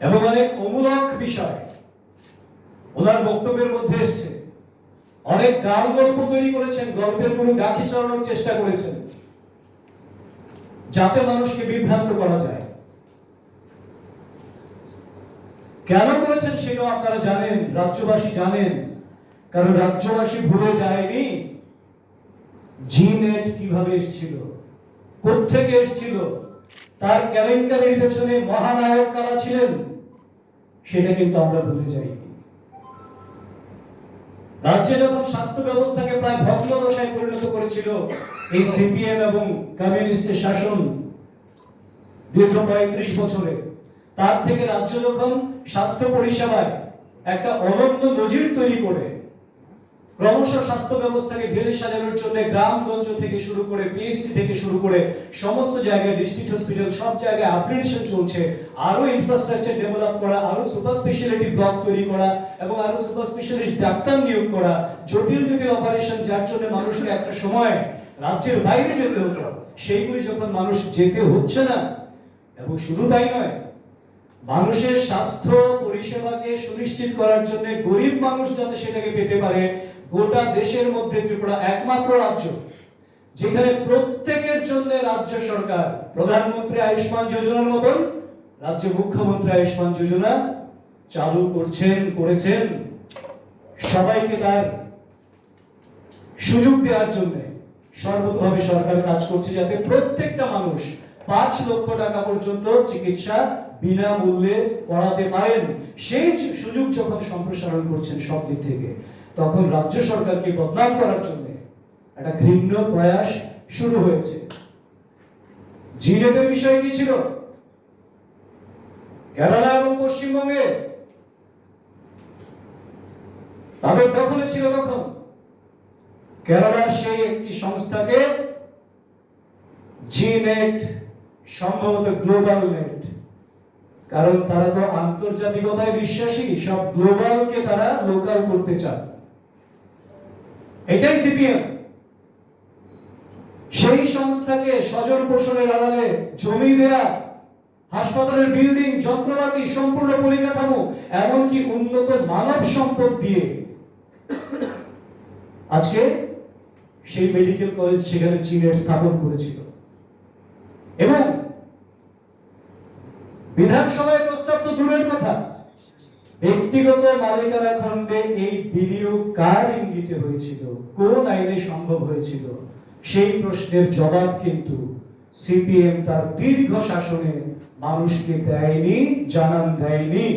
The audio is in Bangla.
এবং অনেক অমূলক বিষয় ওনার বক্তব্যের মধ্যে এসছে। অনেক গান গল্প তৈরি করেছেন, গল্পের কোনো গাঁথি চড়ানোর চেষ্টা করেছেন যাতে মানুষকে বিভ্রান্ত করা যায়। কেন করেছেন সেটাও আপনারা জানেন, রাজ্যবাসী জানেন। কারণ রাজ্যবাসী ভুলে যায়নি জিনেট কিভাবে এসেছিল, কোত্থেকে এসেছিল, তার কেলেঙ্কারির পেছনে মহানায়ক কারা ছিলেন সেটা কিন্তু আমরা ভুলে যাইনি। রাজ্যে যখন স্বাস্থ্য ব্যবস্থাকে প্রায় ভগ্নদশায় পরিণত করেছিল এই সিপিএম এবং কমিউনিস্টের শাসন দীর্ঘ ৩৫ বছরে, তার থেকে রাজ্য যখন স্বাস্থ্য পরিষেবায় একটা অনন্য নজির তৈরি করে ক্রমশ স্বাস্থ্য ব্যবস্থাকে ঢেলে সাজানোর জন্য গ্রামগঞ্জ থেকে শুরু করে পিএসসি থেকে শুরু করে সমস্ত জায়গায় ডিস্ট্রিক্ট হসপিটাল সব জায়গায় আপগ্রেডেশন চলছে, আরো ইনফ্রাস্ট্রাকচার ডেভেলপ করা, আরো সুপার স্পেশালিটি ব্লক তৈরি করা এবং আরো সুপার স্পেশালিস্ট ডাক্তার নিয়োগ করা, জটিল জটিল অপারেশন যার জন্য মানুষকে একটা সময় রাজ্যের বাইরে যেতে হতো, সেইগুলি যখন মানুষ যেতে হচ্ছে না, এবং শুধু তাই নয়, মানুষের স্বাস্থ্য পরিষেবাকে সুনিশ্চিত করার জন্য গরিব মানুষ যাতে সেটাকে পেতে পারে, গোটা দেশের মধ্যে ত্রিপুরা একমাত্র রাজ্য যেখানে প্রত্যেকের জন্য রাজ্য সরকার প্রধানমন্ত্রী আয়ুষ্মান যোজনার মতন রাজ্য মুখ্যমন্ত্রী আয়ুষ্মান যোজনা চালু করেছেন সবাইকে তার সুযোগ দেওয়ার জন্য সর্বতভাবে সরকার কাজ করছে যাতে প্রত্যেকটা মানুষ ৫ লক্ষ টাকা পর্যন্ত চিকিৎসা বিনামূল্যে করাতে পারেন। সেই সুযোগ যখন সম্প্রসারণ করছেন সব দিক থেকে, তখন রাজ্য সরকারকে বদনাম করার জন্য একটা ঘৃণ্য প্রয়াস শুরু হয়েছে। জিনেটের বিষয় কি ছিল? কেরালা এবং পশ্চিমবঙ্গে তাদের দখলে ছিল তখন। কেরালার সেই একটি সংস্থাকে জিনেট, সম্ভবত গ্লোবাল নেট, কারণ তারা তো আন্তর্জাতিকতায় বিশ্বাসী, সব গ্লোবালকে তারা লোকাল করতে চায়। এটাই সিপিএম। সেই সংস্থাকে স্বজন পোষণের আড়ালে জমি দেয়া, হাসপাতালের বিল্ডিং, যন্ত্রপাতি, সম্পূর্ণ পরিকাঠামো, এমনকি উন্নত মানব সম্পদ দিয়ে আজকে সেই মেডিকেল কলেজ সেখানে চীনের স্থাপন করেছিল। এবং বিধানসভায় প্রস্তাব তো দূরের কথা, ব্যক্তিগত মালিকানা খণ্ডে এই বিনিয়োগ কার ইঙ্গিতে হয়েছিল, কোন আইনে সম্ভব হয়েছিল, সেই প্রশ্নের জবাব কিন্তু সিপিএম তার দীর্ঘ শাসনে মানুষকে দেয়নি, জানান দেয়নি।